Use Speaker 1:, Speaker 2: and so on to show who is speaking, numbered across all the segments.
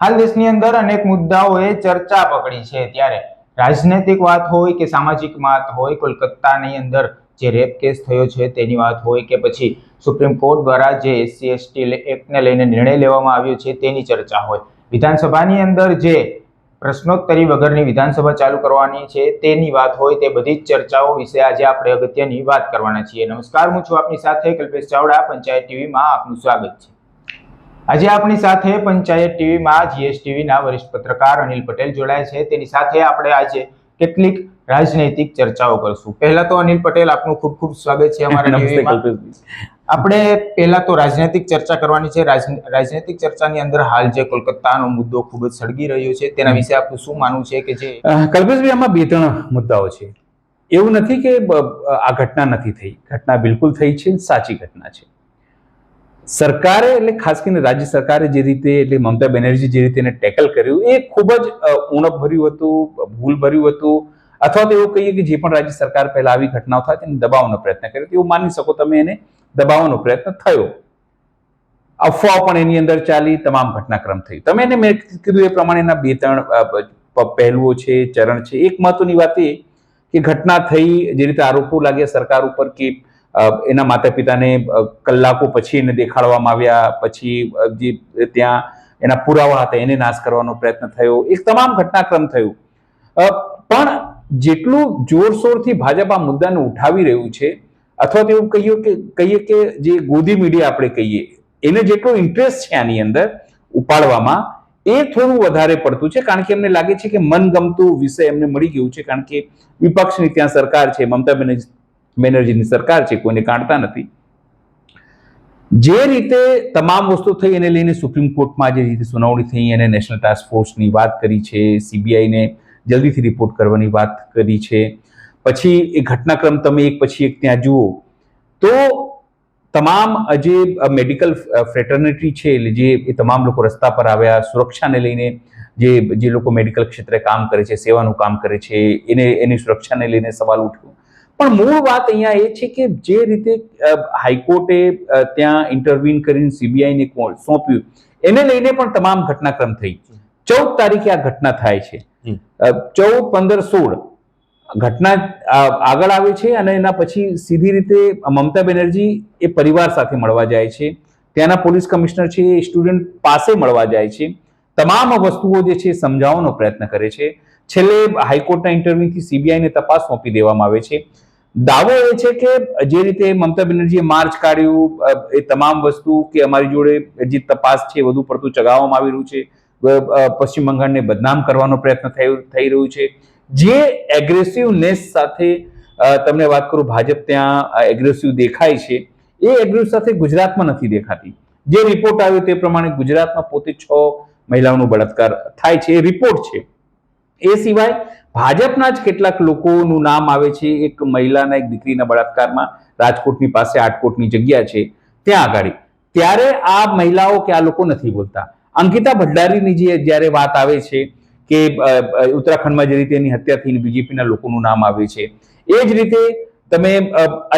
Speaker 1: હાલ દેશની અંદર અનેક મુદ્દાઓએ ચર્ચા પકડી છે। ત્યારે રાજનૈતિક વાત હોય કે સામાજિક વાત હોય, કોલકાતાની અંદર જે રેપ કેસ થયો છે તેની વાત હોય કે પછી સુપ્રીમ કોર્ટ દ્વારા જે SC/ST એક્ટને લઈને નિર્ણય લેવામાં આવ્યો છે તેની ચર્ચા હોય, વિધાનસભાની અંદર જે પ્રશ્નોત્તરી વગરની વિધાનસભા ચાલુ કરવાની છે તેની વાત હોય, તે બધી જ ચર્ચાઓ વિશે આજે આપણે અગત્યની વાત કરવાના છીએ। નમસ્કાર, હું છું આપની સાથે કલ્પેશ ચાવડા। પંચાયત ટીવીમાં આપનું સ્વાગત છે। આજે આપણી સાથે પંચાયત ટીવીમાં GSTVના વરિષ્ઠ પત્રકાર અનિલ પટેલ જોડાયા છે। તેની સાથે આપણે આજે કેટલીક રાજનૈતિક ચર્ચાઓ કરશું। પહેલા તો અનિલ પટેલ, આપનું ખૂબ ખૂબ સ્વાગત છે અમારા ટીવીમાં। આપણે પહેલા તો રાજનૈતિક ચર્ચા કરવાની છે। રાજનૈતિક ચર્ચાની અંદર હાલ જે કોલકાતાનો મુદ્દો ખૂબ જ સળગી રહ્યો છે તેના વિશે આપનું શું માનવું છે? કે જે
Speaker 2: કલ્પેશભાઈ, આમાં બે ત્રણ મુદ્દાઓ છે। એવું નથી કે આ ઘટના નથી થઈ, ઘટના બિલકુલ થઈ છે, સાચી ઘટના છે। સરકારે, એટલે ખાસ કરીને રાજ્ય સરકારે જે રીતે, એટલે મમતા બેનર્જી જે રીતે એને ટેકલ કર્યું એ ખૂબ જ ઉણપભર્યું હતું, ભૂલભર્યું હતું, અથવા તો એવું કહીએ કે જે પણ રાજ્ય સરકાર પહેલા આવી ઘટનાઓ થાય તેને દબાવવાનો પ્રયત્ન કર્યો, એવું માની શકો તમે। એને દબાવવાનો પ્રયત્ન થયો, અફવાઓ પણ એની અંદર ચાલી, તમામ ઘટનાક્રમ થઈ। તમે એને મેં કીધું એ પ્રમાણેના બે ત્રણ પહેલુઓ છે, ચરણ છે। એક મહત્વની વાત એ કે ઘટના થઈ, જે રીતે આરોપો લાગ્યા સરકાર ઉપર કે એના માતા પિતાને કલાકો પછી એને દેખાડવામાં આવ્યા, પછી જે ત્યાં એના પુરાવા હતા એને નાશ કરવાનો પ્રયત્ન થયો, એક તમામ ઘટનાક્રમ થયું। પણ જેટલું જોરશોરથી ભાજપ આ મુદ્દાને ઉઠાવી રહ્યું છે, અથવા તો એવું કહીએ કે જે ગોદી મીડિયા આપણે કહીએ, એને જેટલો ઇન્ટરેસ્ટ છે આની અંદર ઉપાડવામાં, એ થોડું વધારે પડતું છે। કારણ કે એમને લાગે છે કે મનગમતું વિષય એમને મળી ગયું છે, કારણ કે વિપક્ષની ત્યાં સરકાર છે, મમતા બેનર્જીની સરકાર છે, કોઈને કાઢતા નથી। જે રીતે તમામ વસ્તુ થઈ એને લઈને સુપ્રીમ કોર્ટમાં જે રીતે સુનાવણી થઈ, એને નેશનલ ટાસ્ક ફોર્સની વાત કરી છે, CBIને જલ્દીથી રિપોર્ટ કરવાની વાત કરી છે, પછી એ ઘટનાક્રમ તમે એક પછી એક ત્યાં જુઓ તો તમામ જે મેડિકલ ફ્રેટર્નિટી છે, જે એ તમામ લોકો રસ્તા પર આવ્યા, સુરક્ષાને લઈને જે લોકો મેડિકલ ક્ષેત્રે કામ કરે છે, સેવાનું કામ કરે છે, એની સુરક્ષાને લઈને સવાલ ઉઠ્યો। પણ મૂળ વાત અહીંયા એ છે કે જે રીતે હાઈકોર્ટે ત્યાં ઇન્ટરવીન કરીને CBIને સોંપ્યું, એને લઈને પણ તમામ ઘટનાક્રમ થઈ। 14 તારીખે આ ઘટના થાય છે, 14, 15, 16 ઘટના આગળ આવે છે, અને એના પછી સીધી રીતે મમતા બેનર્જી એ પરિવાર સાથે મળવા જાય છે, ત્યાંના પોલીસ કમિશનર છે એ સ્ટુડન્ટ પાસે મળવા જાય છે, તમામ વસ્તુઓ જે છે સમજાવવાનો પ્રયત્ન કરે છે। છેલ્લે હાઈકોર્ટના ઇન્ટરવ્યુથી CBIને તપાસ સોંપી દેવામાં આવે છે। દાવો એ છે કે જે રીતે મમતા બેનર્જીએ માર્ચ કાઢ્યું, એ તમામ વસ્તુ કે અમારી જોડે જે તપાસ છે વધુ પડતું ચગાવવામાં આવી રહ્યું છે, પશ્ચિમ બંગાળને બદનામ કરવાનો પ્રયત્ન થઈ રહ્યું છે। જે એગ્રેસિવનેસ સાથે તમને વાત કરું, ભાજપ ત્યાં એગ્રેસિવ દેખાય છે, એ એગ્રેસિવ સાથે ગુજરાતમાં નથી દેખાતી। જે રિપોર્ટ આવ્યો તે પ્રમાણે ગુજરાતમાં પોતે 6 મહિલાઓનો બળાત્કાર થાય છે, એ રિપોર્ટ છે। એ સિવાય ભાજપના જ કેટલાક લોકોનું નામ આવે છે, એક મહિલાના, એક દીકરીના બળાત્કારમાં રાજકોટની પાસે આટકોટની જગ્યા છે ત્યાં આગળ। ત્યારે આ મહિલાઓ કે આ લોકો નથી બોલતા। અંકિતા ભંડારીની જ્યારે વાત આવે છે કે ઉત્તરાખંડમાં જે રીતે એની હત્યા થઈને BJPના લોકોનું નામ આવે છે, એ જ રીતે તમે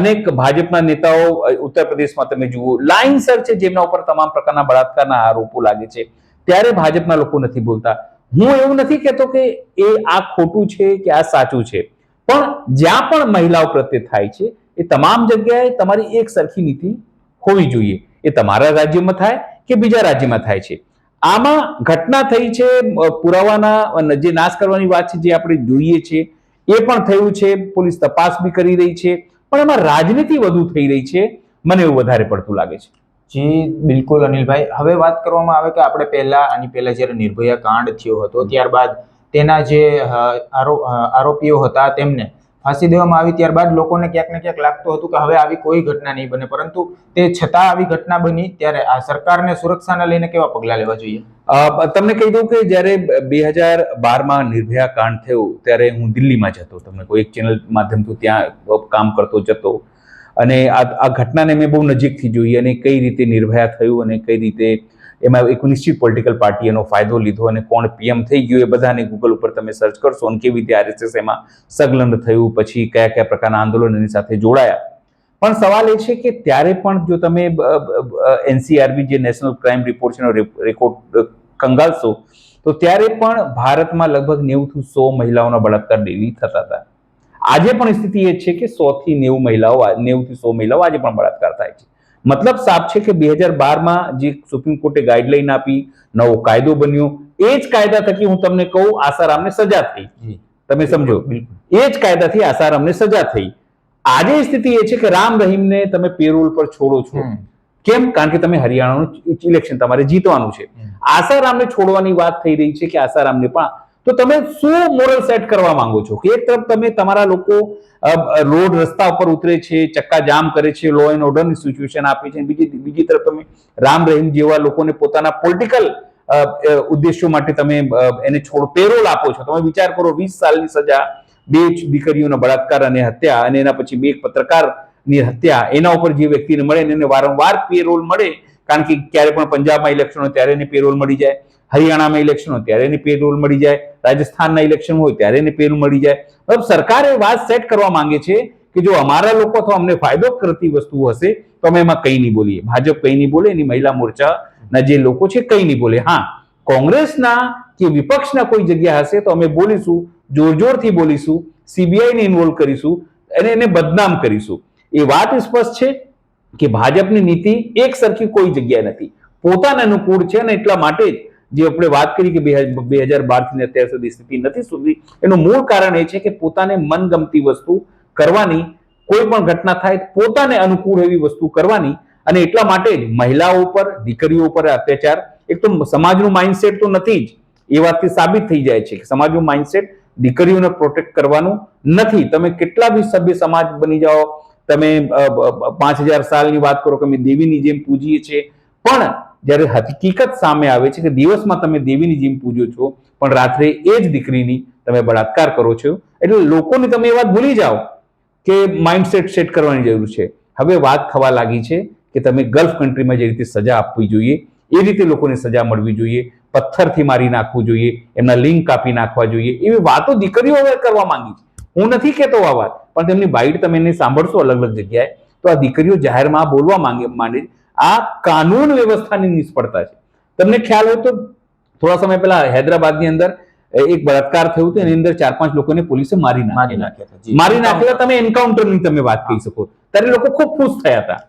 Speaker 2: અનેક ભાજપના નેતાઓ ઉત્તર પ્રદેશમાં તમે જુઓ, લાઇનસર છે જેમના ઉપર તમામ પ્રકારના બળાત્કારના આરોપો લાગે છે, ત્યારે ભાજપના લોકો નથી બોલતા। હું એવું નથી કહેતો કે એ આ ખોટું છે કે આ સાચું છે, પણ જ્યાં પણ મહિલાઓ પ્રત્યે થાય છે એ તમામ જગ્યાએ તમારી એક સરખી નીતિ હોવી જોઈએ। એ તમારા રાજ્યમાં થાય કે બીજા રાજ્યમાં થાય છે। આમાં ઘટના થઈ છે, પુરાવાના જે નાશ કરવાની વાત છે, જે આપણે જોઈએ છે એ પણ થયું છે, પોલીસ તપાસ બી કરી રહી છે, પણ એમાં રાજનીતિ વધુ થઈ રહી છે, મને એવું વધારે પડતું લાગે છે।
Speaker 1: જી બિલકુલ અનિલભાઈ, હવે વાત કરવામાં આવે કે આપણે આની પહેલા જ્યારે નિર્ભયા કાંડ થયો હતો ત્યારબાદ તેના જે આરોપીઓ હતા તેમને ફાંસી દેવામાં આવી, ત્યારબાદ લોકોને ક્યાંક ને ક્યાંક લાગતું હતું કે હવે આવી કોઈ ઘટના નહીં બને, પરંતુ તે છતાં આવી ઘટના બની। ત્યારે આ સરકારને સુરક્ષાને લઈને કેવા પગલાં લેવા જોઈએ?
Speaker 2: તમને કહી દઉં કે જ્યારે 2012માં નિર્ભયા કાંડ થયો ત્યારે હું દિલ્હીમાં જ હતો, તમને કોઈ એક ચેનલ માધ્યમથી ત્યાં કામ કરતો જતો, અને આ ઘટનાને મેં બહુ નજીકથી જોઈ, અને કઈ રીતે નિર્ભયા થયું અને કઈ રીતે એમાં એક નિશ્ચિત પોલિટિકલ પાર્ટી એનો ફાયદો લીધો, અને કોણ PM થઈ ગયું એ બધાને ગૂગલ ઉપર તમે સર્ચ કરશો, અને કેવી રીતે RSS એમાં સંલગ્ન થયું, પછી કયા કયા પ્રકારના આંદોલન એની સાથે જોડાયા। પણ સવાલ એ છે કે ત્યારે પણ જો તમે NCRB જે નેશનલ ક્રાઇમ રિપોર્ટ છે એનો રેકોર્ડ ખંગાલશો તો ત્યારે પણ ભારતમાં લગભગ 90 થી 100 મહિલાઓના બળાત્કાર ડેલી થતા હતા. આજે પણ સ્થિતિ એ છે કે 100 થી 90 મહિલાઓ 90 થી 100 મહિલાઓ આજે પણ બળાત્કાર થાય છે. મતલબ સાફ છે કે 2012માં જે સુપ્રીમ કોર્ટે ગાઈડલાઈન આપી, નવો કાયદો બન્યો, એ જ કાયદા થકી હું તમને કહું આસારામને સજા થઈ. તમે સમજો, એ જ કાયદાથી આસારામને સજા થઈ. આજે સ્થિતિ એ છે કે રામ રહીમને તમે પેરોલ પર છોડો છો. કેમ? કારણ કે તમે હરિયાણાનું ઇલેક્શન તમારે જીતવાનું છે. આસારામને છોડવાની વાત થઈ રહી છે કે આસારામને પણ, તો તમે શું મોરલ સેટ કરવા માંગો છો કે એક તરફ તમે તમારા લોકો રોડ રસ્તા ઉપર ઉતરે છે, ચક્કા જામ કરે છે, લો એન્ડ ઓર્ડરની સિચ્યુએશન આપે છે, બીજી તરફ તમે રામ રહીમ જેવા લોકોને પોતાના પોલિટિકલ ઉદ્દેશ્યો માટે તમે એને પેરોલ આપો છો. તમે વિચાર કરો, 20 સાલની સજા, 2 દીકરીઓના બળાત્કાર અને હત્યા, અને એના પછી 2 પત્રકારની હત્યા, એના ઉપર જે વ્યક્તિને મળે એને વારંવાર પેરોલ મળે. કારણ કે ક્યારે પણ પંજાબમાં ઇલેક્શન હોય ત્યારે એને પેરોલ મળી જાય, હરિયાણામાં ઇલેક્શન હોય ત્યારે એને પેરોલ મળી જાય, રાજસ્થાનના ઇલેક્શન હોય ત્યારે એને પેરોલ મળી જાય. મતલબ સરકાર એ વાત સેટ કરવા માંગે છે કે જો અમારા લોકો અથવા અમને ફાયદો કરતી વસ્તુ હશે તો અમે એમાં કંઈ નહીં બોલીએ. ભાજપ કંઈ નહીં બોલે, એની મહિલા મોરચાના જે લોકો છે કંઈ નહીં બોલે. હા, કોંગ્રેસના કે વિપક્ષના કોઈ જગ્યા હશે તો અમે બોલીશું, જોરથી બોલીશું, સીબીઆઈને ઇન્વોલ્વ કરીશું અને એને બદનામ કરીશું. એ વાત સ્પષ્ટ છે કે ભાજપની નીતિ એક સરખી કોઈ જગ્યાએ નથી, પોતાને અનુકૂળ છે. અને એટલા માટે જ જે આપણે વાત કરી કે 2012 થી અત્યાર સુધી સ્થિતિ નથી સુધરી, એનું મૂળ કારણ એ છે કે પોતાને મનગમતી વસ્તુ કરવાની, કોઈ પણ ઘટના થાય પોતાને અનુકૂળ એવી વસ્તુ કરવાની. અને એટલા માટે જ મહિલાઓ પર, દીકરીઓ ઉપર અત્યાચાર, એક તો સમાજનું માઇન્ડસેટ તો નથી જ, એ વાતથી સાબિત થઈ જાય છે કે સમાજનું માઇન્ડસેટ દીકરીઓને પ્રોટેક્ટ કરવાનું નથી. તમે કેટલા બી સભ્ય સમાજ બની જાઓ, તમે 5000 સાલની વાત કરો કે અમે દેવીની જેમ પૂજીએ છીએ, પણ જ્યારે હકીકત સામે આવે છે કે દિવસમાં તમે દેવીની જેમ પૂજો છો પણ રાત્રે એ જ દીકરીની તમે બળાત્કાર કરો છો, એટલે લોકોને તમે એ વાત ભૂલી જાઓ કે માઇન્ડસેટ સેટ કરવાની જરૂર છે. હવે વાત થવા લાગી છે કે તમે ગલ્ફ કન્ટ્રીમાં જે રીતે સજા આપવી જોઈએ એ રીતે લોકોને સજા મળવી જોઈએ, પથ્થરથી મારી નાખવું જોઈએ, એમના લિંગ કાપી નાખવા જોઈએ, એવી વાતો દીકરીઓ હવે કરવા માંગી છે. હું નથી કહેતો આ વાત, પણ તેમની બાઇટ તમે એને સાંભળશો અલગ અલગ જગ્યાએ તો આ દીકરીઓ જાહેરમાં બોલવા માંડે. આ કાનૂન વ્યવસ્થાની નિષ્ફળતા છે. તમને ખ્યાલ હોય તો થોડા સમય પહેલા હૈદરાબાદની અંદર એક બળાત્કાર થયું હતું, એની અંદર 4-5 લોકોને પોલીસે મારી નાખેલા. તમે એન્કાઉન્ટરની તમે વાત કહી શકો, ત્યારે લોકો ખૂબ ખુશ થયા હતા.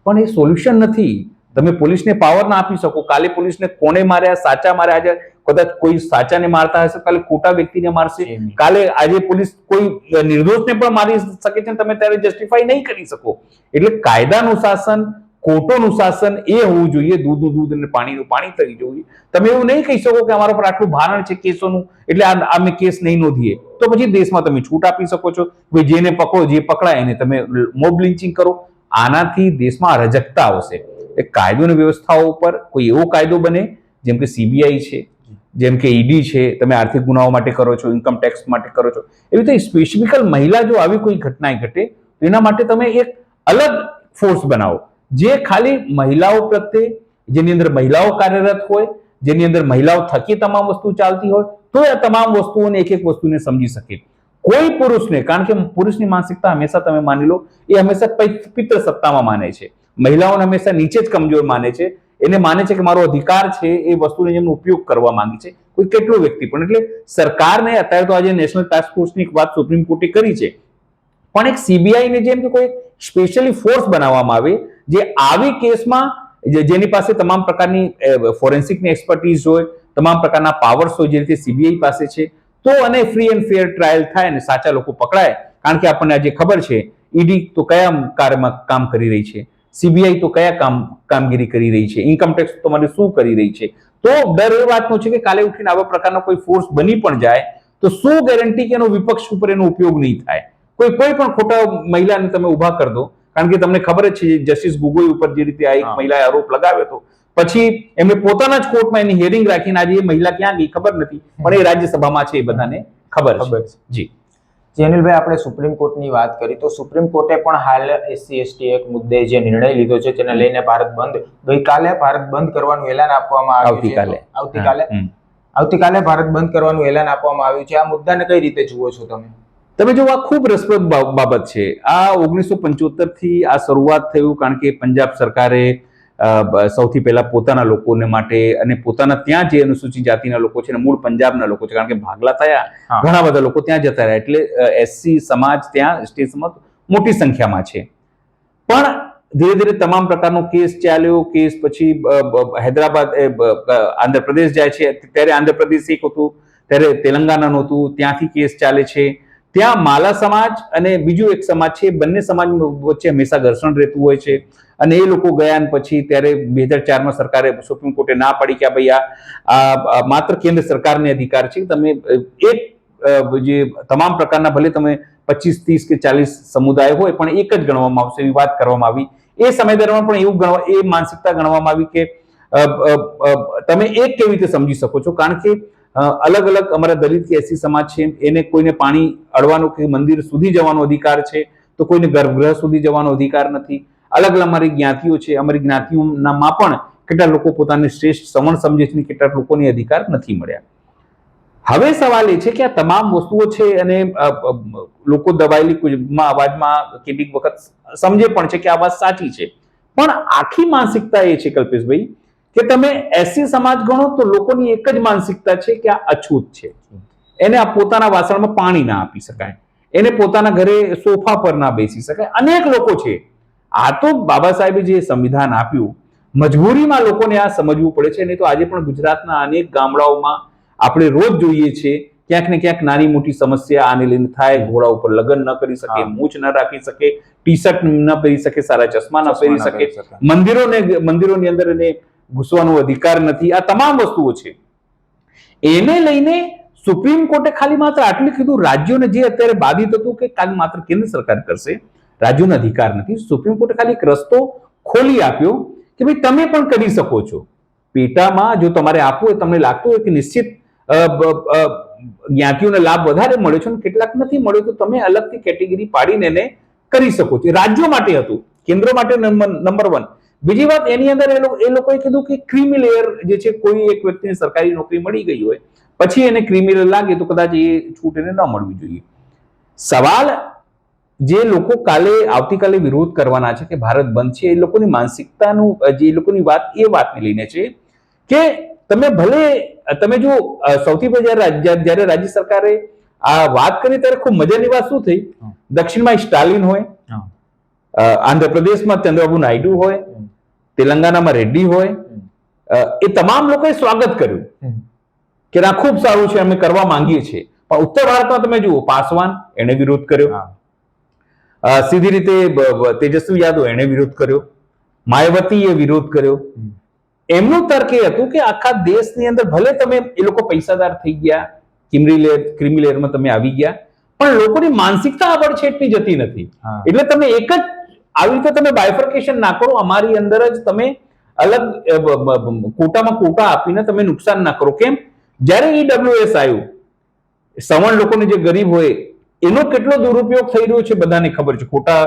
Speaker 2: પણ એ સોલ્યુશન નથી. તમે પોલીસને પાવર ના આપી શકો. કાલે પોલીસને કોને માર્યા, સાચા માર્યા, આજે કદાચ કોઈ સાચાને મારતા હશે, કાલે ખોટા વ્યક્તિને મારશે, કાલે આજે પોલીસ કોઈ નિર્દોષને પણ મારી શકે છે, તમે ત્યારે જસ્ટિફાઈ નહીં કરી શકો. એટલે કાયદાનું શાસન, કોર્ટોનું શાસન એ હોવું જોઈએ, દૂધનું દૂધ અને પાણીનું પાણી થઈ જોઈએ. તમે એવું નહીં કહી શકો કે અમારા પર આટલું ભારણ છે કેસોનું એટલે અમે કેસ નહીં નોંધીએ. તો પછી દેશમાં તમે છૂટ આપી શકો છો, જેને પકડો, જે પકડાય એને તમે મોબ લિન્ચિંગ કરો. આનાથી દેશમાં અરાજકતા આવશે. કાયદો અને વ્યવસ્થાઓ ઉપર કોઈ એવો કાયદો બને જેમ કે સીબીઆઈ છે, જેમ કે ઈડી છે, તમે આર્થિક ગુનાઓ માટે કરો છો, ઇન્કમ ટેક્સ માટે કરો છો, એવી રીતે સ્પેસિફિકલ મહિલા જો આવી કોઈ ઘટના ઘટે તો એના માટે તમે એક અલગ ફોર્સ બનાવો જે ખાલી મહિલાઓ પ્રત્યે, જેની અંદર મહિલાઓ કાર્યરત હોય, જેની અંદર મહિલાઓ થકી તમામ વસ્તુ ચાલતી હોય, તો એ તમામ વસ્તુઓને એક વસ્તુને સમજી શકે. કોઈ પુરુષને, કારણ કે પુરુષની માનસિકતા હંમેશા તમે માની લો એ હંમેશા પિતૃ સત્તામાં માને છે, મહિલાઓને હંમેશા નીચે જ કમજોર માને છે. એને માને છે કે મારો અધિકાર છે એ વસ્તુને જેમનો ઉપયોગ કરવા માંગે છે કોઈ કેટલો વ્યક્તિ પણ. એટલે સરકારને અત્યારે તો આજે નેશનલ ટાસ્ક ફોર્સની એક વાત સુપ્રીમ કોર્ટે કરી છે, પણ એક સીબીઆઈને જેમ કે કોઈ સ્પેશિયલી ફોર્સ બનાવવામાં આવે જે આવી કેસમાં, જેની પાસે તમામ પ્રકારની ફોરેન્સિકની એક્સપર્ટીઝ હોય, તમામ પ્રકારના પાવર્સ હોય, જે રીતે સીબીઆઈ પાસે છે, તો અને ફ્રી એન્ડ ફેર ટ્રાયલ થાય અને સાચા લોકો પકડાય. કારણ કે આપણને આજે ખબર છે ઈડી તો કયા કાર્યમાં કામ કરી રહી છે, સીબીઆઈ તો કયા કામગીરી કરી રહી છે, ઇન્કમ ટેક્સ તમારે શું કરી રહી છે. તો ડર એ વાતનો છે કે કાલે ઉઠીને આવા પ્રકારનો કોઈ ફોર્સ બની પણ જાય તો શું ગેરંટી કે એનો વિપક્ષ ઉપર એનો ઉપયોગ નહીં થાય. કોઈ પણ ખોટા મહિલાને તમે ઉભા કરી દો, કારણ કે તમને ખબર જ છે જસ્ટિસ ગોગોઈ ઉપર જે રીતે આ એક મહિલાએ આરોપ લગાવ્યો હતો, પછી એમણે પોતાના જ કોર્ટમાં એની હિયરિંગ રાખીને આજે એ મહિલા ક્યાં ગઈ ખબર નથી, પણ એ રાજ્યસભામાં છે, એ બધાને ખબર છે. જી
Speaker 1: અનિલભાઈ, આપણે સુપ્રીમ કોર્ટની વાત કરી તો સુપ્રીમ કોર્ટે પણ હાલ SC/ST એક્ટ મુદ્દે જે નિર્ણય લીધો છે તેને લઈને ભારત બંધ, ગઈકાલે ભારત બંધ કરવાનું એલાન આપવામાં આવ્યું છે. આવતીકાલે ભારત બંધ કરવાનું એલાન આપવામાં આવ્યું છે. આ મુદ્દાને કઈ રીતે જુઓ છો તમે?
Speaker 2: તમે જો આ ખૂબ રસપ્રદ બાબત છે. આ 1975 થી આ શરૂઆત થયું, કારણ કે પંજાબ સરકારે સૌથી પહેલા પોતાના લોકોને માટે અને પોતાના ત્યાં જે અનુસૂચિત જાતિના લોકો છે ને મૂળ પંજાબના લોકો છે, કારણ કે ભાગલા થયા ઘણા બધા લોકો ત્યાં જતા રહ્યા, એટલે એસસી સમાજ ત્યાં સ્ટેશનમાં મોટી સંખ્યામાં છે. પણ ધીરે ધીરે તમામ પ્રકારનો કેસ ચાલ્યો. કેસ પછી હૈદરાબાદ આંધ્રપ્રદેશ જાય છે, ત્યારે આંધ્રપ્રદેશ એક હતું, ત્યારે તેલંગાનાનું હતું, ત્યાંથી કેસ ચાલે છે. ત્યાં માલા સમાજ અને બીજું એક સમાજ છે, બંને સમાજ વચ્ચે હંમેશા ઘર્ષણ રહેતું હોય છે. અને એ લોકો ગયા પછી ત્યારે 2004માં સરકારે સુપ્રીમ કોર્ટે ના પાડી કે ભાઈ આ માત્ર કેન્દ્ર સરકારને અધિકાર છે, તમે એક જે તમામ પ્રકારના ભલે તમે 25, 30 કે 40 સમુદાય હોય પણ એક જ ગણવામાં આવશે, એવી વાત કરવામાં આવી. એ સમય દરમિયાન પણ એ માનસિકતા ગણવામાં આવી કે તમે એક કેવી રીતે સમજી શકો છો, કારણ કે અલગ અલગ અમારા દલિત કે એસી સમાજ છે, એને કોઈને પાણી અડવાનો કે મંદિર સુધી જવાનો અધિકાર છે, તો કોઈને ગર્ભગૃહ સુધી જવાનો અધિકાર નથી. અલગ અલગ અમારી જ્ઞાતિઓ છે, અમારી જ્ઞાતિઓમાં પણ કેટલાક લોકો પોતાને શ્રેષ્ઠ સવર્ણ સમજે છે, કેટલાક લોકોને અધિકાર નથી મળ્યા. હવે સવાલ એ છે કે આ તમામ વસ્તુઓ છે અને લોકો દબાયેલી અવાજમાં કેટલીક વખત સમજે પણ છે કે આ વાત સાચી છે, પણ આખી માનસિકતા એ છે કલ્પેશભાઈ કે તમે એસસી સમાજ ગણો તો લોકોની એક જ માનસિકતા છે કે આ અછૂત છે, એને આ પોતાના વાસણમાં પાણી ના આપી શકાય, એને પોતાના ઘરે સોફા પર ના બેસી શકાય. અનેક લોકો છે. આ તો બાબા સાહેબે જે સંવિધાન આપ્યું, મજબૂરીમાં લોકોને આ સમજવું પડે છે. નહીં તો આજે પણ ગુજરાતના અનેક ગામડાઓમાં આપણે રોજ જોઈએ છીએ ક્યાંક ને ક્યાંક નાની મોટી સમસ્યા આને લઈને થાય. ઘોડા ઉપર લગ્ન ન કરી શકે, મૂછ ન રાખી શકે, ટી શર્ટ ન પહેરી શકે, સારા ચશ્મા ન પહેરી શકે, મંદિરોની અંદર એને ઘૂસવાનો અધિકાર નથી. આ તમામ વસ્તુઓ છે. એને લઈને સુપ્રીમ કોર્ટે ખાલી માત્ર આટલું કીધું, રાજ્યોને જે અત્યારે બાધિત હતું કે ખાલી માત્ર કેન્દ્ર સરકાર કરશે, રાજ્યોનો અધિકાર નથી. સુપ્રીમ કોર્ટે ખાલી એક રસ્તો ખોલી આપ્યો કે ભાઈ તમે પણ કરી શકો છો. પેટામાં જો તમારે આપવું હોય, તમને લાગતું હોય કે નિશ્ચિત જ્ઞાતિઓને લાભ વધારે મળે છે, કેટલાક નથી મળ્યો, તો તમે અલગથી કેટેગરી પાડીને એને કરી શકો છો. રાજ્યો માટે હતું, કેન્દ્ર માટે નંબર 1. બીજી વાત એની અંદર એ લોકોએ કીધું કે ક્રીમી લેયર જે છે, કોઈ એક વ્યક્તિને સરકારી નોકરી મળી ગઈ હોય પછી એને ક્રીમી લેયર લાગે તો કદાચ એ છૂટ એને ન મળવી જોઈએ. સવાલ જે લોકો આવતીકાલે વિરોધ કરવાના છે કે ભારત બંધ છે, એ લોકોની માનસિકતાનું જે લોકોની વાત એ વાતને લઈને છે કે તમે જો સૌથી પહેલા જ્યારે રાજ્ય સરકારે આ વાત કરી ત્યારે ખૂબ મજાની વાત શું થઈ, દક્ષિણમાં સ્ટાલિન હોય, આંધ્રપ્રદેશમાં ચંદ્રબાબુ નાયડુ હોય, તેલંગાનામાં રેડ્ડી હોય, એ તમામ લોકોએ સ્વાગત કર્યું કે ના ખૂબ સારું છે, અમે કરવા માંગીએ છીએ. પણ ઉત્તર ભારતમાં તમે જુઓ, પાસવાન એને વિરોધ કર્યો, સીધી રીતે તેજસ્વી યાદવ એને વિરોધ કર્યો, માયાવતીએ વિરોધ કર્યો. એમનું તર્ક એ હતું કે આખા દેશની અંદર ભલે તમે એ લોકો પૈસાદાર થઈ ગયા, ક્રીમી લેયરમાં તમે આવી ગયા, પણ લોકોની માનસિકતા આગળ છે એટલી જતી નથી. એટલે તમે એક જ આવી રીતે તમે બાયફર્કેશન ના કરો, અમારી અંદર જ તમે અલગ કોટામાં કોટા આપીને તમે નુકસાન ના કરો. કેમ? જ્યારે ઈડબ્લ્યુએસ આવ્યું, સવર્ણ લોકોને જે ગરીબ હોય એનો કેટલો દુરુપયોગ થઈ રહ્યો છે બધાને ખબર છે. ખોટા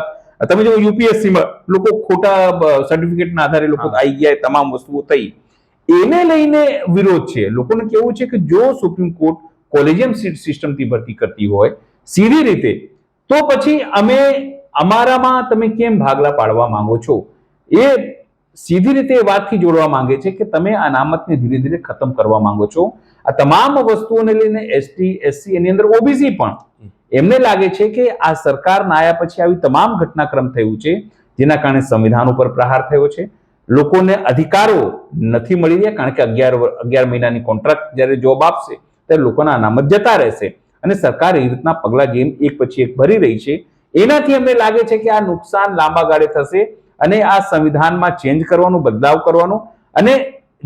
Speaker 2: તમે જો યુપીએસસીમાં લોકો ખોટા સર્ટિફિકેટના આધારે લોકો આવી ગયા, તમામ વસ્તુઓ થઈ, એને લઈને વિરોધ છે. લોકોને કેવું છે કે જો સુપ્રીમ કોર્ટ કોલેજિયમ સિસ્ટમથી ભરતી કરતી હોય સીધી રીતે, તો પછી અમારામાં તમે કેમ ભાગલા પાડવા માંગો છો? એ સીધી રીતે એ વાતથી જોડવા માંગે છે કે તમે અનામતને ધીરે ધીરે ખતમ કરવા માંગો છો. આ તમામ વસ્તુઓને લઈને એસટી, એસસી, એની અંદર ઓબીસી પણ એમને લાગે છે કે આ સરકારના આયા પછી આવી તમામ ઘટનાક્રમ થયું છે, જેના કારણે સંવિધાન ઉપર પ્રહાર થયો છે. લોકોને અધિકારો નથી મળી રહ્યા, કારણ કે 11 મહિનાની કોન્ટ્રાક્ટ જ્યારે જોબ આપશે ત્યારે લોકોના અનામત જતા રહેશે અને સરકાર એ રીતના પગલા જેમ એક પછી એક ભરી રહી છે. એનાથી અમને લાગે છે કે આ નુકસાન લાંબા ગાળે થશે અને આ સંવિધાનમાં ચેન્જ કરવાનું, બદલાવ કરવાનું, અને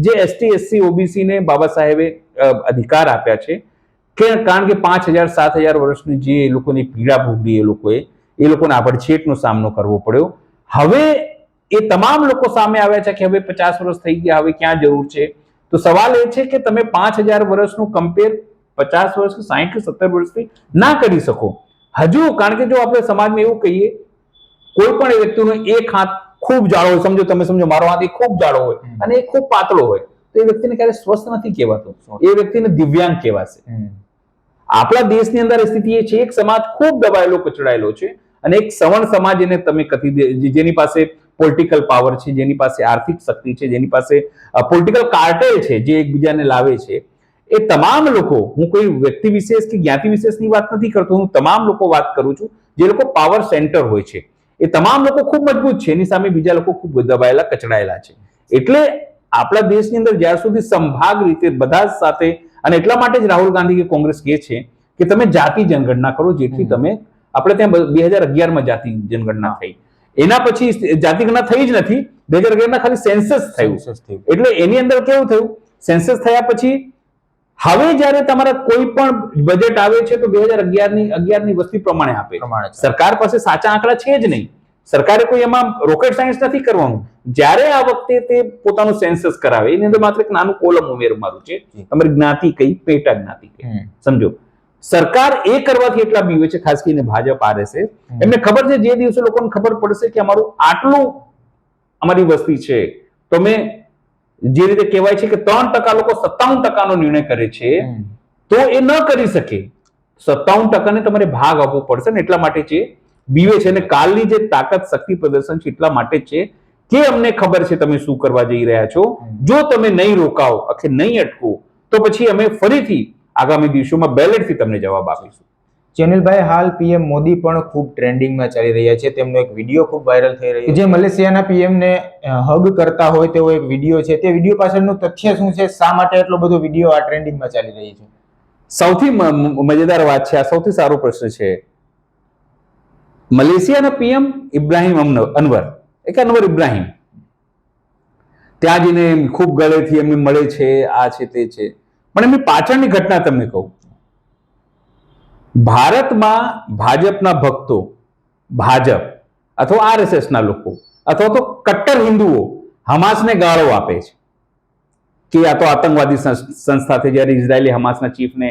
Speaker 2: જે એસટી, એસસી, ઓબીસી ને બાબા સાહેબે અધિકાર આપ્યા છે કે કારણ કે 5000, 7000 વર્ષની જે એ લોકોની પીડા ભોગવી, એ લોકોને આભડછેટનો સામનો કરવો પડ્યો. હવે એ તમામ લોકો સામે આવ્યા છે કે હવે 50 વર્ષ થઈ ગયા, હવે ક્યાં જરૂર છે? તો સવાલ એ છે કે તમે 5000 વર્ષનું કમ્પેર 50 વર્ષ કે 60 કે 70 વર્ષથી ના કરી શકો હજુ. કારણ કે જો આપણે સમાજમાં એવું કહીએ, કોઈ પણ વ્યક્તિનો એક હાથ ખૂબ જાડો હોય, તમે સમજો મારો હાથ ખૂબ જાડો હોય અને એ ખૂબ પાતળો હોય, તો એ વ્યક્તિને ક્યારે સ્વસ્થ નથી કહેવાતો, એ વ્યક્તિને દિવ્યાંગ કહેવાશે. આપણા દેશની અંદર સ્થિતિ એ છે, એક સમાજ ખૂબ દબાયેલો, કચડાયેલો છે અને એક સવર્ણ સમાજ, એને તમે જેની પાસે પોલિટિકલ પાવર છે, જેની પાસે આર્થિક શક્તિ છે, જેની પાસે પોલિટિકલ કાર્ટેલ છે, જે એકબીજાને લાવે છે, એ તમામ લોકો, હું કોઈ વ્યક્તિ વિશેષ કે જ્ઞાતિ વિશેષની વાત નથી કરતો, હું તમામ લોકો વાત કરું છું જે લોકો પાવર સેન્ટર હોય છે, એ તમામ લોકો ખૂબ મજબૂત છે, એની સામે બીજા લોકો ખૂબ દબાયેલા કચડાયેલા છે. એટલે આપણા દેશની અંદર જ્યાં સુધી સંભાગ રીતે બધા જ સાથે, અને એટલા માટે જ રાહુલ ગાંધી કે કોંગ્રેસ કહે છે કે તમે જાતિ જનગણના કરો, જેટલી તમે, આપણે ત્યાં 2011માં જાતિ જનગણના થઈ, એના પછી જાતિ ગણના થઈ જ નથી, 2011માં ખાલી સેન્સસ થયું. એટલે એની અંદર કેવું થયું, સેન્સસ થયા પછી હવે જ્યારે તમારા કોઈ પણ બજેટ આવે છે તો 2011ની વસ્તી પ્રમાણે આપે. સરકાર પાસે સાચા આંકડા છે જ નહીં, સરકારે કોઈ એમાં રોકેટ સાયન્સ નથી કરવાનું. જ્યારે આ વખતે તે પોતાનું સેન્સસ કરાવે, એની અંદર માત્ર એક નાનું કોલમ ઉમેરવાનું છે, તમારી જ્ઞાતિ કઈ, પેટા જ્ઞાતિ કઈ, સમજો. સરકાર એ કરવાથી એટલા બીવે છે, ખાસ કરીને ભાજપ, RSS, એમને ખબર છે જે દિવસે લોકોને ખબર પડશે કે અમારું આટલું, અમારી વસ્તી છે, તો મેં જે રીતે કહેવાય છે કે 3% લોકો 57%નો નિર્ણય કરે છે, તો એ ન કરી શકે. 57%ને તમારે ભાગ આપવો પડશે ને, એટલા માટે છે બીવે છે. અને કાલની જે તાકાત શક્તિ પ્રદર્શન છે એટલા માટે છે કે અમને ખબર છે તમે શું કરવા જઈ રહ્યા છો. જો તમે નહીં રોકાઓ, કે નહીં અટકો, તો પછી અમે ફરીથી આગામી દિવસોમાં બેલેટથી તમને જવાબ આપીશું.
Speaker 1: ચેનલભાઈ, હાલ પીએમ મોદી પણ ખૂબ ટ્રેન્ડિંગમાં ચાલી રહ્યા છે. તેમનો એક વિડીયો ખૂબ વાયરલ થઈ રહ્યો છે, જે મલેશિયાના પીએમને હગ કરતા હોય તેવો એક વિડીયો છે. તે વિડીયો પાછળનું તથ્ય શું છે? શા માટે એટલો બધો વિડીયો આ ટ્રેન્ડિંગમાં ચાલી રહી છે?
Speaker 2: સૌથી મજેદાર વાત છે, આ સૌથી સારો પ્રશ્ન છે. મલેશિયાના પીએમ ઇબ્રાહિમ અનવર, એક અનવર ઇબ્રાહિમ, ત્યાં જઈને ખૂબ ગળેથી એમને મળે છે, આ છે તે છે. પણ એમની પાછળની ઘટના તમને કહું. ભારતમાં ભાજપના ભક્તો, ભાજપ અથવા RSS ના લોકો અથવા તો કટ્ટર હિન્દુઓ હમાસને ગાળો આપે છે કે આ તો આતંકવાદી સંસ્થા છે. જ્યારે ઇઝરાયેલી હમાસના ચીફને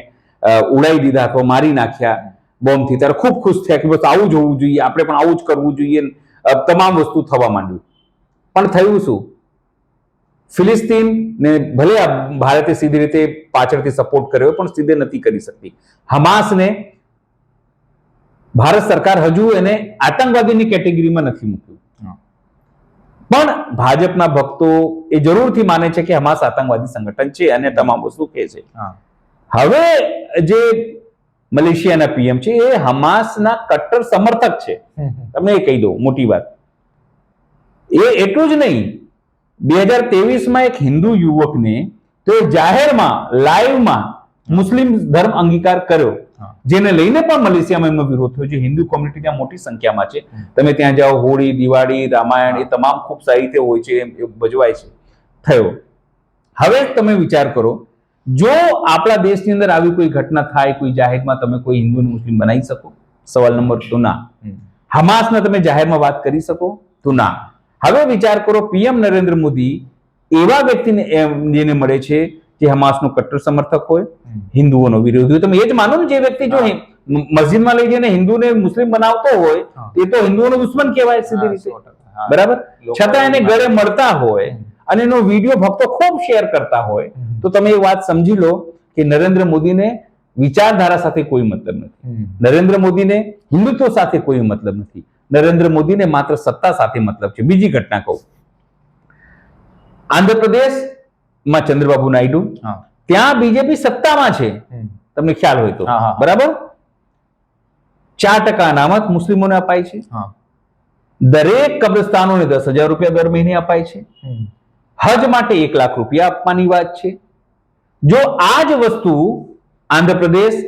Speaker 2: ઉડાવી દીધા અથવા મારી નાખ્યા બોમ્બથી, ત્યારે ખૂબ ખુશ થયા કે બસ આવું જ હોવું જોઈએ, આપણે પણ આવું જ કરવું જોઈએ. તમામ વસ્તુ થવા માંડ્યું. પણ થયું શું? ફિલિસ્તીન ને ભલે ભારતે સીધી રીતે પાછળથી સપોર્ટ કર્યો, પણ સીધે નથી કરી શકતી. હમાસને ભારત સરકાર હજુ એને આતંકવાદીની કેટેગરીમાં નથી મૂક્યું. પણ ભાજપના ભક્તો એ જરૂરથી માને છે કે હમાસ આતંકવાદી સંગઠન છે અને તમામ વસ્તુ કહે છે. હવે જે મલેશિયાના પીએમ છે એ હમાસના કટ્ટર સમર્થક છે. તમને એ કહી દઉં મોટી વાત. એ એટલું જ નહીં, 2023માં એક હિન્દુ યુવકને તો જાહેરમાં લાઈવમાં મુસ્લિમ ધર્મ અંગીકાર કર્યો, જેને લઈને પણ મલેશિયામાં એમનો વિરોધ થયો છે. હિન્દુ કોમ્યુનિટી ત્યાં મોટી સંખ્યામાં છે. તમે ત્યાં જાઓ, હોળી, દિવાળી, રામાયણ એ તમામ ખૂબ સારી રીતે હોય છે, એ ભજવાય છે. થયો. હવે તમે વિચાર કરો, જો આપણા દેશની અંદર આવી કોઈ ઘટના થાય, કોઈ જાહેરમાં તમે કોઈ હિન્દુ મુસ્લિમ બનાવી શકો? સવાલ નંબર તો ના. હમાસને તમે જાહેરમાં વાત કરી શકો? તો ના. હવે વિચાર કરો, પીએમ નરેન્દ્ર મોદી એવા વ્યક્તિને જેને મળે છે જે હમાસનો કટ્ટર સમર્થક હોય, હિન્દુઓનો વિરોધી હોય. તમે એ જ માનો ને, જે વ્યક્તિ જો મસ્જિદમાં લઈ જઈને હિન્દુને મુસ્લિમ બનાવતો હોય, એ તો હિન્દુઓનો દુશ્મન કહેવાય સીધી રીતે, બરાબર? છતાં એને ગળે મળતા હોય અને એનો વિડીયો ભક્તો ખૂબ શેર કરતા હોય, તો તમે એ વાત સમજી લો કે નરેન્દ્ર મોદીને વિચારધારા સાથે કોઈ મતલબ નથી. નરેન્દ્ર મોદીને હિન્દુત્વ સાથે કોઈ મતલબ નથી. નરેન્દ્ર મોદીને માત્ર સત્તા સાથે મતલબ છે. બીજી ઘટના કહું. આંધ્રપ્રદેશમાં ચંદ્રબાબુ નાયડુ, ત્યાં બીજેપી સત્તામાં છે, તમને ખ્યાલ હોય તો, બરાબર? 4% અનામત મુસ્લિમોને અપાય છે. દરેક કબ્રસ્તાનોને 10,000 રૂપિયા દર મહિને અપાય છે. હજ માટે 1 લાખ રૂપિયા આપવાની વાત છે. જો આ જ વસ્તુ આંધ્રપ્રદેશ,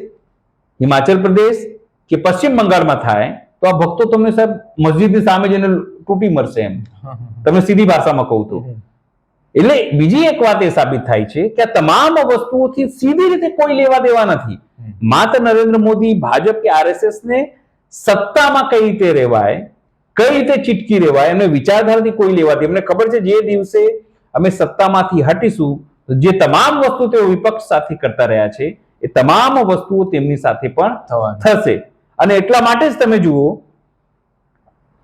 Speaker 2: હિમાચલ પ્રદેશ કે પશ્ચિમ બંગાળમાં થાય તો આ ભક્તો તમને સાહેબ મસ્જિદની સામે જઈને તૂટી મરશે, એમ તમે સીધી ભાષામાં કહું તો. એટલે બીજી એક વાત એ સાબિત થાય છે કે આ તમામ વસ્તુઓથી સીધી રીતે કોઈ લેવા દેવા નથી. માત્ર નરેન્દ્ર મોદી, ભાજપ કે RSS ને સત્તામાં કઈ રીતે રહેવાય, કઈ રીતે ચીટકી રહેવાય, એમને વિચારધારાથી કોઈ લેવા દે. એમને ખબર છે જે દિવસે અમે સત્તામાંથી હટીશું, જે તમામ વસ્તુ તેઓ વિપક્ષ સાથે કરતા રહ્યા છે, એ તમામ વસ્તુઓ તેમની સાથે પણ થશે. અને એટલા માટે જ તમે જુઓ,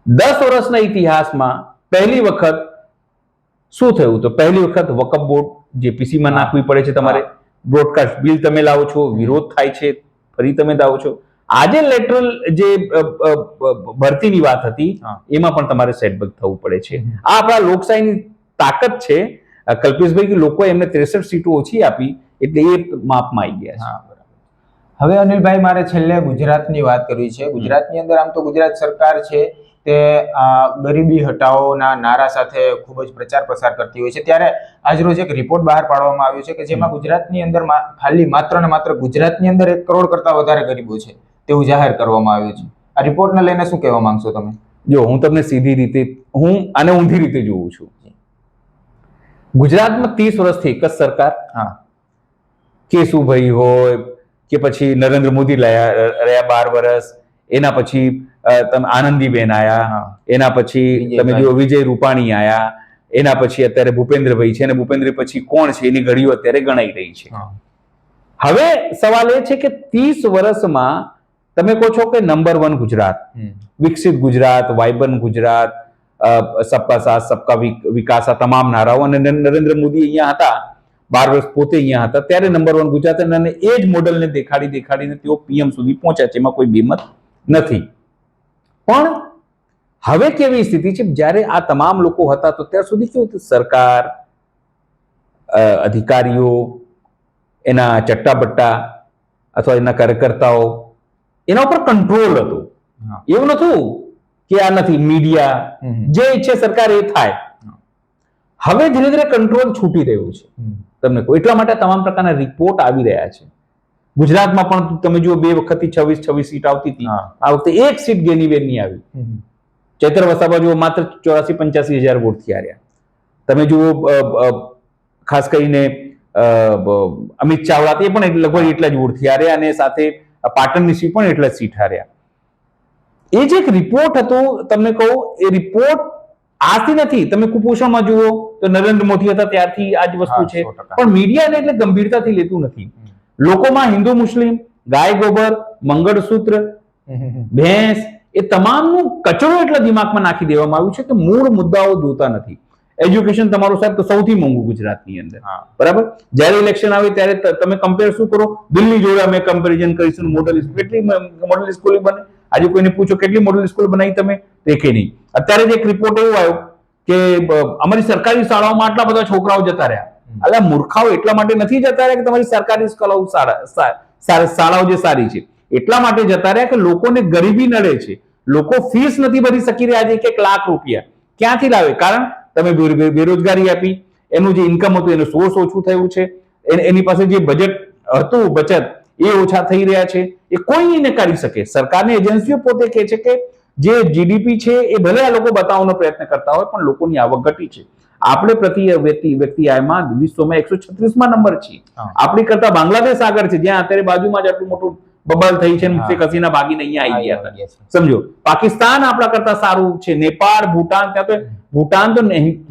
Speaker 2: 10 વર્ષના ઇતિહાસમાં પહેલી વખત શું થયું? તો પહેલી વખત વકફ બોર્ડ JPC માં નાખવી પડે છે તમારે. બ્રોડકાસ્ટ બિલ તમે લાવો છો, વિરોધ થાય છે, ફરી તમે લાવો છો. આજે લેટરલ જે ભરતીની વાત હતી
Speaker 1: હા.
Speaker 2: એમાં પણ તમારે સેટબેક થવું પડે છે. આ આપણા લોકશાહીની તાકાત છે. કલ્પેશભાઈ કે લોકોએ એમને 63 સીટો ઓછી આપી એટલે એ માપમાં આવી ગયા છે.
Speaker 1: હા, બરાબર. હવે અનિલભાઈ, મારે છેલ્લે ગુજરાતની વાત કરવી છે. ગુજરાતની અંદર આમ તો ગુજરાત સરકાર છે તે ગરીબી હટાવોના નારા સાથે ખૂબ જ પ્રચાર પ્રસાર કરતી હોય છે. ત્યારે આજરોજ એક રિપોર્ટ બહાર પાડવામાં આવ્યો છે કે જેમાં ગુજરાતની અંદર ખાલી માત્ર ને માત્ર ગુજરાતની અંદર 1 કરોડ કરતા વધારે ગરીબો છે તેવું જાહેર કરવામાં આવ્યું છે. આ રિપોર્ટને લઈને શું કહેવા માંગશો તમે?
Speaker 2: જો હું તમને સીધી રીતે હું આને ઊંધી રીતે જોઉં છું. ગુજરાતમાં 30 વર્ષથી એક જ સરકાર,
Speaker 1: હા,
Speaker 2: કેશુભાઈ હોય કે પછી નરેન્દ્ર મોદી રહ્યા 12 વર્ષ, એના પછી તમે આનંદીબેન આયા,
Speaker 1: હા.
Speaker 2: એના પછી તમે જો વિજય રૂપાણી આયા, એના પછી અત્યારે ભૂપેન્દ્રભાઈ છે, અને ભૂપેન્દ્ર પછી કોણ છે એની ઘડીઓ અત્યારે ગણાઈ રહી છે.
Speaker 1: હા.
Speaker 2: હવે સવાલ એ છે કે 30 વર્ષમાં તમે કહો છો કે નંબર 1 ગુજરાત, વિકસિત ગુજરાત, વાઇબ્રન્ટ ગુજરાત, સબકા સાથ સબકા વિકાસ, આ તમામ નારાઓ, અને નરેન્દ્ર મોદી અહીંયા હતા 12 વર્ષ પોતે અહીંયા હતા ત્યારે નંબર 1 ગુજરાત, અને એ જ મોડલને દેખાડીને તેઓ પીએમ સુધી પહોંચ્યા છે. એમાં કોઈ બેમત નથી. પણ હવે કેવી સ્થિતિ છે? જ્યારે આ તમામ લોકો હતા તો ત્યાર સુધી કેવું હતું? સરકાર, અધિકારીઓ, એના ચટ્ટાબટ્ટા અથવા એના કાર્યકર્તાઓ, એના ઉપર કંટ્રોલ હતો. એવું નતું કે આ નથી મીડિયા, જે ઈચ્છે સરકાર એ થાય. હવે ધીરે ધીરે કંટ્રોલ છૂટી રહ્યું છે. તમને કહું, એટલા માટે તમામ પ્રકારના રિપોર્ટ આવી રહ્યા છે. ગુજરાતમાં પણ તમે જુઓ 2 વખતથી 26 સીટ આવતી હતી, આ વખતે 1 સીટ ગેનીબેનની આવી. ચૈત્ર વસાવા જુઓ માત્ર 84-85 હજાર વોટથી હાર્યા. તમે જુઓ ખાસ કરીને અમિત ચાવડા, એ પણ લગભગ એટલા જ વોટથી હાર્યા, અને સાથે પાટણની સીટ પણ એટલા જ સીટ હાર્યા. એ જે એક રિપોર્ટ હતો, તમને કહું, એ રિપોર્ટ આજથી નથી. તમે કુપોષણમાં જુઓ તો નરેન્દ્ર મોદી હતા ત્યારથી આ જ વસ્તુ છે. પણ મીડિયાને એટલે ગંભીરતાથી લેતું નથી. લોકોમાં હિન્દુ મુસ્લિમ, ગાય ગોબર, મંગળસૂત્ર, ભેંસ, એ તમામનું કચરો એટલા દિમાગમાં નાખી દેવામાં આવ્યું છે કે મૂળ મુદ્દાઓ જોતા નથી. એજ્યુકેશન તમારું સાહેબ તો સૌથી મોંઘું ગુજરાતની અંદર, બરાબર. જ્યારે ઇલેક્શન આવે ત્યારે તમે કમ્પેર શું કરો? દિલ્હી જોડે અમે કમ્પેરિઝન કરીશું. મોડલ સ્કૂલ, કેટલી મોડલ સ્કૂલ બને? આજે કોઈને પૂછો કેટલી મોડલ સ્કૂલ બનાવી તમે, દેખે નહીં. અત્યારે જ એક રિપોર્ટ એવો આવ્યો કે અમારી સરકારી શાળાઓમાં આટલા બધા છોકરાઓ જતા રહ્યા. એટલે મૂર્ખાઓ એટલા માટે નથી જતા રહ્યા કે તમારી સરકારી શાળાઓ જે સારી છે, એટલા માટે જતા રહ્યા કે લોકોને ગરીબી નડે છે. લોકો ફીસ નથી ભરી શકી રહ્યા. આજે 1 લાખ રૂપિયા ક્યાંથી લાવે? કારણ તમે બેરોજગારી આપી, એનું જે ઇન્કમ હતું એનું સોર્સ ઓછું થયું છે, એની પાસે જે બજેટ હતું બચત એ ઓછા થઈ રહ્યા છે. એ કોઈ નહીં નકારી શકે. સરકારની એજન્સીઓ પોતે કહે છે કે જે જીડીપી છે એ ભલે આ લોકો બતાવવાનો પ્રયત્ન કરતા હોય, પણ લોકોની આવક ઘટી છે. આપણે પ્રતિ વ્યક્તિ આયમાં વિશ્વમાં 136માં નંબર છે. આપણી કરતા બાંગ્લાદેશ આગળ છે, જ્યાં અત્યારે બાજુમાં જ આટલું મોટું બબલ થઈ છે, શેખ હસીના ભાગીને અહીંયા આવી ગયા હતા. સમજો, પાકિસ્તાન આપણા કરતા સારું છે, નેપાળ, ભૂટાન, ત્યાં તો ભૂટાન તો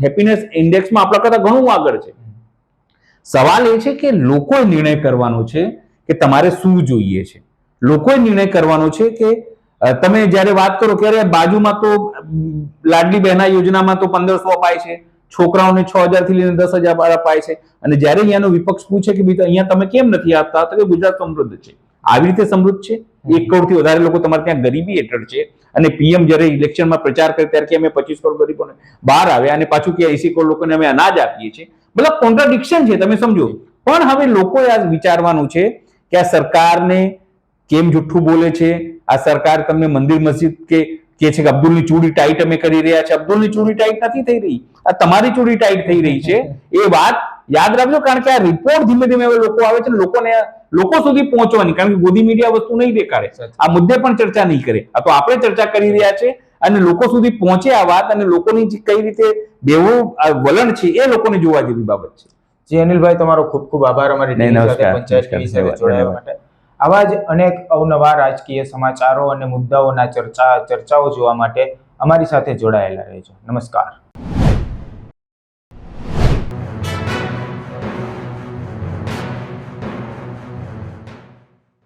Speaker 2: હેપીનેસ ઇન્ડેક્સમાં આપણા કરતા ઘણું આગળ છે. સવાલ એ છે કે લોકોએ નિર્ણય કરવાનો છે કે તમારે શું જોઈએ છે. લોકોએ નિર્ણય કરવાનો છે કે તમે જ્યારે વાત કરો ત્યારે બાજુમાં તો લાડલી બહેના યોજનામાં તો 1500 અપાય છે, છોકરાઓને 6000 થી લઈને 10,000 અપાય છે, અને જ્યારે અહીંયાનો વિપક્ષ પૂછે કે ભાઈ અહીંયા તમે કેમ નથી આપતા, તો કે ગુજરાત સમૃદ્ધ છે. આવી રીતે સમૃદ્ધ છે? 1 કરોડથી વધારે લોકો તમારે ત્યાં ગરીબી હેઠળ છે, અને પીએમ જ્યારે ઇલેક્શનમાં પ્રચાર કરે ત્યારે કે અમે 25 કરોડ ગરીબોને બહાર આવ્યા, અને પાછું કે 80 કરોડ લોકોને અમે અનાજ આપીએ છીએ. મતલબ કોન્ટ્રાડિક્શન છે, તમે સમજો. પણ હવે લોકોએ આ વિચારવાનું છે કે આ સરકારને કેમ જુઠ્ઠું બોલે છે. આ સરકાર તમને મંદિર મસ્જિદ કે છે કે અબ્દુલની ચૂડી ટાઈટ અમે કરી રહ્યા છે. અબ્દુલની ચૂડી ટાઈટ નથી થઈ રહી, આ તમારી ચૂડી ટાઈટ થઈ રહી છે. એ વાત યાદ રાખજો, કારણ કે આ રિપોર્ટ ધીમે ધીમે હવે લોકો આવે છે, લોકો સુધી પહોંચવાની, કારણ કે ગોદી મીડિયા વસ્તુ નહીં દેખાડે, આ મુદ્દે પણ ચર્ચા નહીં કરે. આ તો આપણે ચર્ચા કરી રહ્યા છે, અને લોકો સુધી પહોંચે આ વાત, અને લોકોની કઈ રીતે બેવું વલણ છે એ લોકોને જોવા જેવી બાબત છે.
Speaker 1: જી અનિલભાઈ, તમારો ખૂબ ખૂબ આભાર અમારી પંચાયત ટીવી સાથે જોડાવા માટે. આવા જ અનેક અવનવા રાજકીય સમાચારો અને મુદ્દાઓના ચર્ચાઓ જોવા માટે અમારી સાથે જોડાયેલા રહેજો. નમસ્કાર.